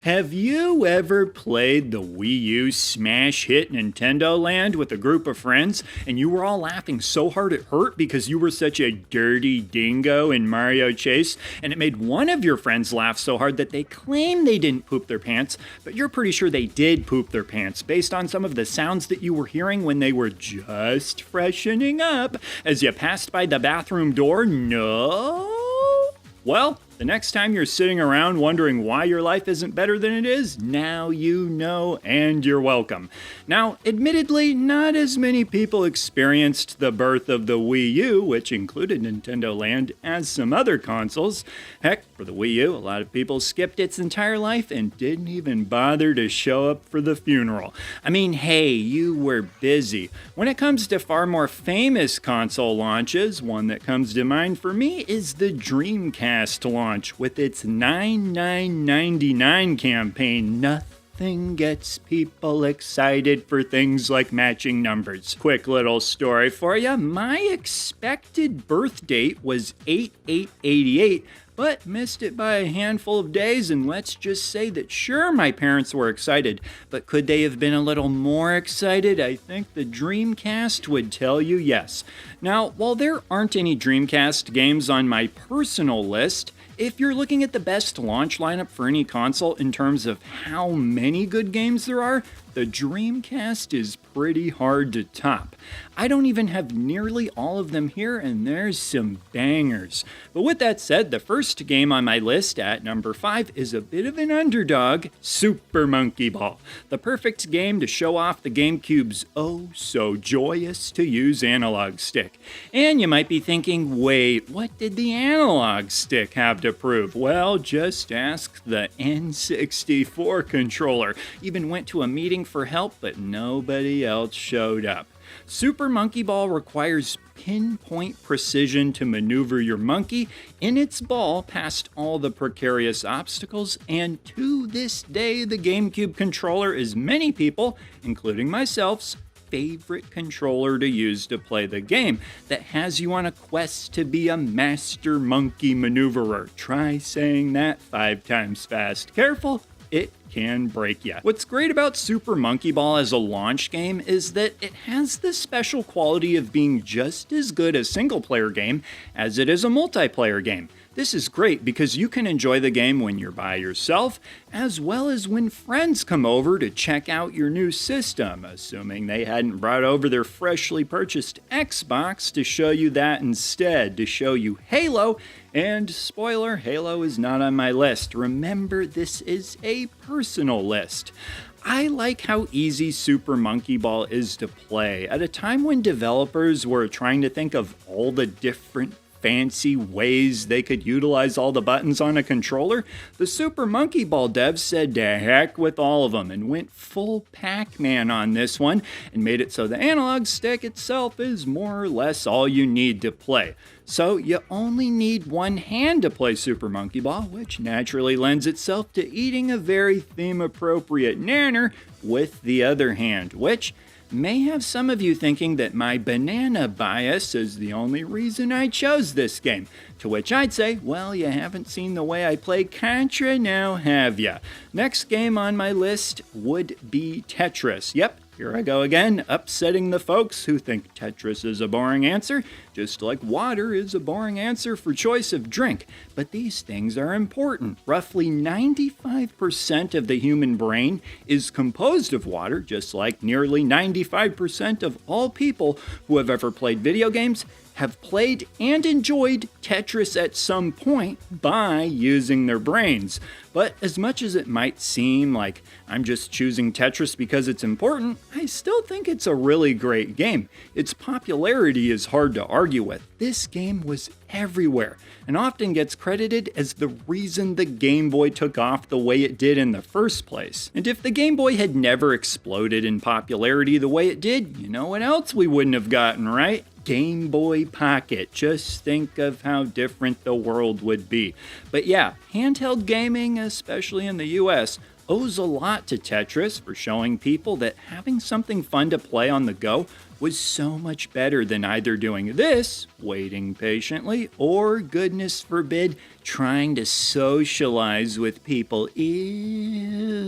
Have you ever played the Wii U smash hit Nintendo Land with a group of friends and you were all laughing so hard it hurt because you were such a dirty dingo in Mario Chase, and it made one of your friends laugh so hard that they claim they didn't poop their pants, but you're pretty sure they did poop their pants based on some of the sounds that you were hearing when they were just freshening up as you passed by the bathroom door? No? Well, the next time you're sitting around wondering why your life isn't better than it is, now you know, and you're welcome. Now, admittedly, not as many people experienced the birth of the Wii U, which included Nintendo Land, as some other consoles. Heck, for the Wii U, a lot of people skipped its entire life and didn't even bother to show up for the funeral. I mean, hey, you were busy. When it comes to far more famous console launches, one that comes to mind for me is the Dreamcast launch. With its 9999 campaign. Nothing gets people excited for things like matching numbers. Quick little story for you. My expected birth date was 8/8/88, but missed it by a handful of days, and let's just say that sure, my parents were excited, but could they have been a little more excited? I think the Dreamcast would tell you yes. Now, while there aren't any Dreamcast games on my personal list, if you're looking at the best launch lineup for any console in terms of how many good games there are, the Dreamcast is pretty hard to top. I don't even have nearly all of them here, and there's some bangers. But with that said, the first game on my list at number 5 is a bit of an underdog, Super Monkey Ball. The perfect game to show off the GameCube's oh-so-joyous-to-use analog stick. And you might be thinking, wait, what did the analog stick have to prove? Well, just ask the N64 controller. Even went to a meeting for help, but nobody else showed up. Super Monkey Ball requires pinpoint precision to maneuver your monkey in its ball past all the precarious obstacles, and to this day, the GameCube controller is many people, including myself's, favorite controller to use to play the game that has you on a quest to be a master monkey maneuverer. Try saying that 5 times fast. Careful, it can break you. What's great about Super Monkey Ball as a launch game is that it has the special quality of being just as good a single-player game as it is a multiplayer game. This is great because you can enjoy the game when you're by yourself, as well as when friends come over to check out your new system, assuming they hadn't brought over their freshly purchased Xbox to show you that instead, to show you Halo. And spoiler, Halo is not on my list. Remember, this is a personal list. I like how easy Super Monkey Ball is to play. At a time when developers were trying to think of all the different fancy ways they could utilize all the buttons on a controller, the Super Monkey Ball devs said to heck with all of them and went full Pac-Man on this one and made it so the analog stick itself is more or less all you need to play. So you only need one hand to play Super Monkey Ball, which naturally lends itself to eating a very theme-appropriate nanner with the other hand, which may have some of you thinking that my banana bias is the only reason I chose this game. To which I'd say, well, you haven't seen the way I play Contra now, have ya? Next game on my list would be Tetris. Yep, here I go again, upsetting the folks who think Tetris is a boring answer, just like water is a boring answer for choice of drink. But these things are important. Roughly 95% of the human brain is composed of water, just like nearly 95% of all people who have ever played video games have played and enjoyed Tetris at some point by using their brains. But as much as it might seem like I'm just choosing Tetris because it's important, I still think it's a really great game. Its popularity is hard to argue with. This game was everywhere and often gets credited as the reason the Game Boy took off the way it did in the first place. And if the Game Boy had never exploded in popularity the way it did, you know what else we wouldn't have gotten, right? Game Boy Pocket. Just think of how different the world would be. But yeah, handheld gaming, especially in the US, owes a lot to Tetris for showing people that having something fun to play on the go was so much better than either doing this, waiting patiently, or, goodness forbid, trying to socialize with people. Ew,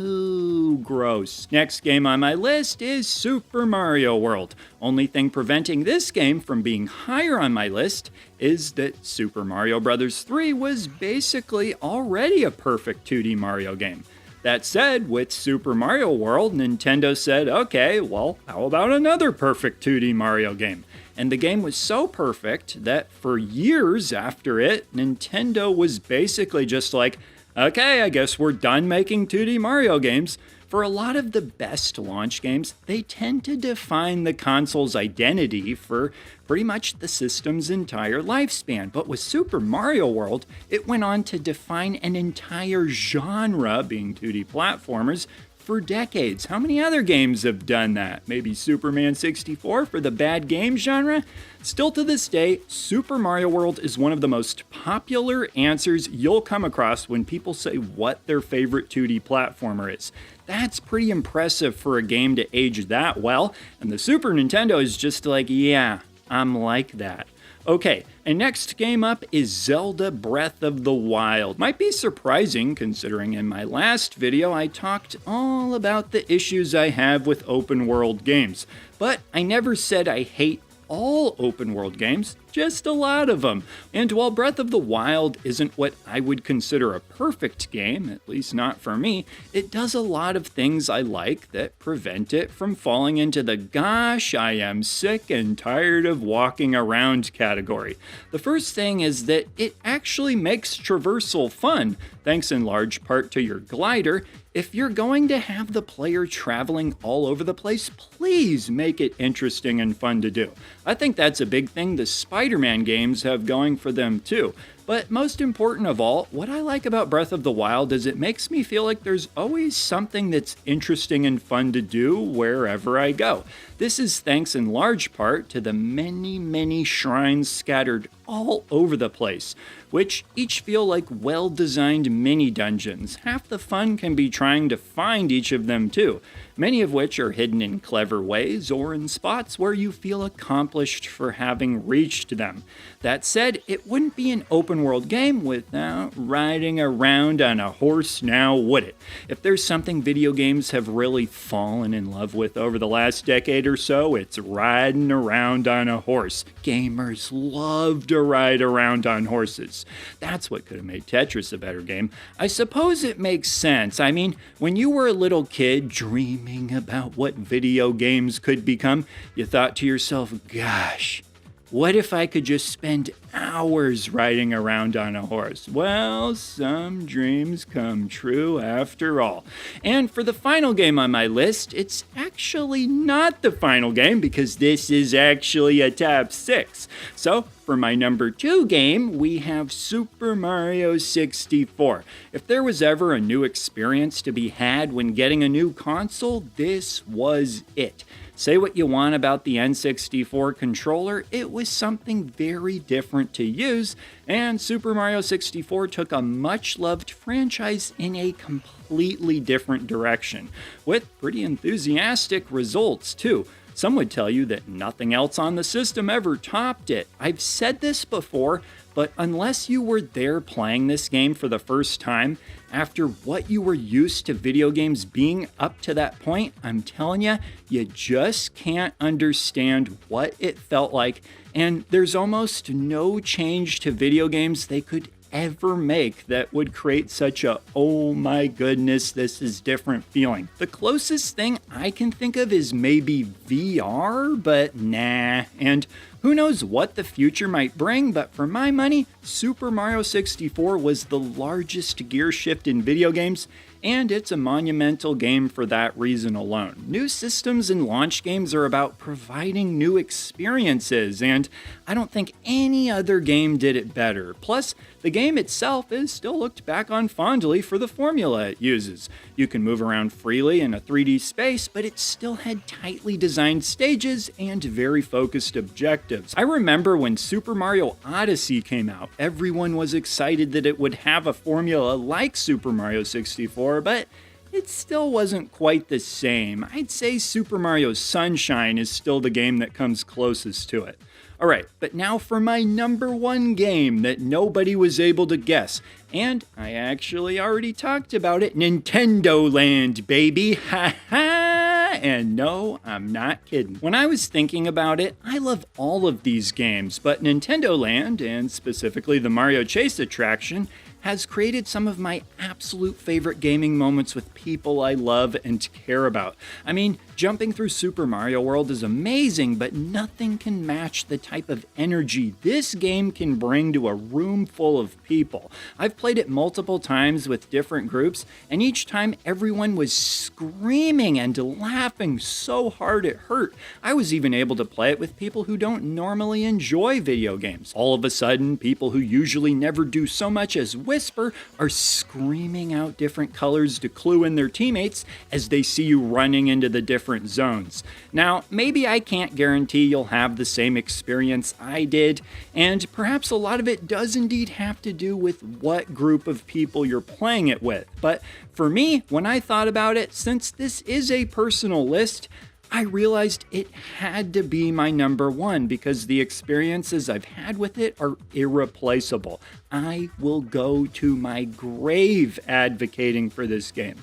gross. Next game on my list is Super Mario World. Only thing preventing this game from being higher on my list is that Super Mario Bros. 3 was basically already a perfect 2D Mario game. That said, with Super Mario World, Nintendo said, okay, well, how about another perfect 2D Mario game? And the game was so perfect that for years after it, Nintendo was basically just like, okay, I guess we're done making 2D Mario games. For a lot of the best launch games, they tend to define the console's identity for pretty much the system's entire lifespan. But with Super Mario World, it went on to define an entire genre, being 2D platformers, for decades. How many other games have done that? Maybe Superman 64 for the bad game genre? Still to this day, Super Mario World is one of the most popular answers you'll come across when people say what their favorite 2D platformer is. That's pretty impressive for a game to age that well, and the Super Nintendo is just like, yeah, I'm like that. Okay, and next game up is Zelda Breath of the Wild. Might be surprising considering in my last video I talked all about the issues I have with open world games, but I never said I hate all open world games, just a lot of them. And while Breath of the Wild isn't what I would consider a perfect game, at least not for me, it does a lot of things I like that prevent it from falling into the gosh, I am sick and tired of walking around category. The first thing is that it actually makes traversal fun, thanks in large part to your glider. If you're going to have the player traveling all over the place, please make it interesting and fun to do. I think that's a big thing the Spider-Man games have going for them too. But most important of all, what I like about Breath of the Wild is it makes me feel like there's always something that's interesting and fun to do wherever I go. This is thanks in large part to the many shrines scattered all over the place, which each feel like well-designed mini-dungeons. Half the fun can be trying to find each of them too, many of which are hidden in clever ways or in spots where you feel accomplished for having reached them. That said, it wouldn't be an open-world game without riding around on a horse, now would it? If there's something video games have really fallen in love with over the last decade or so, it's riding around on a horse. Gamers love to ride around on horses. That's what could have made Tetris a better game. I suppose it makes sense. I mean, when you were a little kid dreaming about what video games could become, you thought to yourself, gosh, what if I could just spend hours riding around on a horse? Well, some dreams come true after all. And for the final game on my list, it's actually not the final game because this is actually a top 6. So, for my number 2 game, we have Super Mario 64. If there was ever a new experience to be had when getting a new console, this was it. Say what you want about the N64 controller, it was something very different to use, and Super Mario 64 took a much-loved franchise in a completely different direction, with pretty enthusiastic results too. Some would tell you that nothing else on the system ever topped it. I've said this before, but unless you were there playing this game for the first time, after what you were used to video games being up to that point, I'm telling you, you just can't understand what it felt like, and there's almost no change to video games they could ever make that would create such a, oh my goodness, this is different feeling. The closest thing I can think of is maybe VR, but nah. And who knows what the future might bring, but for my money, Super Mario 64 was the largest gear shift in video games, and it's a monumental game for that reason alone. New systems and launch games are about providing new experiences, and I don't think any other game did it better. Plus, the game itself is still looked back on fondly for the formula it uses. You can move around freely in a 3D space, but it still had tightly designed stages and very focused objectives. perspectives. I remember when Super Mario Odyssey came out, everyone was excited that it would have a formula like Super Mario 64, but it still wasn't quite the same. I'd say Super Mario Sunshine is still the game that comes closest to it. Alright, but now for my number one game that nobody was able to guess. And I actually already talked about it, Nintendo Land, baby! Ha ha! And no, I'm not kidding. When I was thinking about it, I love all of these games, but Nintendo Land, and specifically the Mario Chase attraction, has created some of my absolute favorite gaming moments with people I love and care about. I mean, jumping through Super Mario World is amazing, but nothing can match the type of energy this game can bring to a room full of people. I've played it multiple times with different groups, and each time everyone was screaming and laughing so hard it hurt. I was even able to play it with people who don't normally enjoy video games. All of a sudden, people who usually never do so much as whisper are screaming out different colors to clue in their teammates as they see you running into the different zones. Now, maybe I can't guarantee you'll have the same experience I did, and perhaps a lot of it does indeed have to do with what group of people you're playing it with. But for me, when I thought about it, since this is a personal list, I realized it had to be my number one because the experiences I've had with it are irreplaceable. I will go to my grave advocating for this game.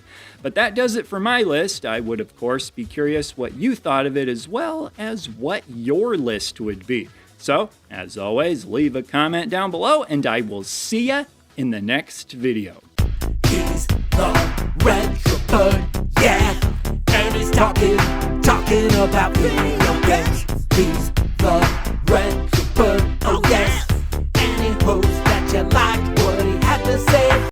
But that does it for my list. I would, of course, be curious what you thought of it as well as what your list would be. So, as always, leave a comment down below and I will see ya in the next video. He's the retro bird, yeah, and he's talking about video games. He's the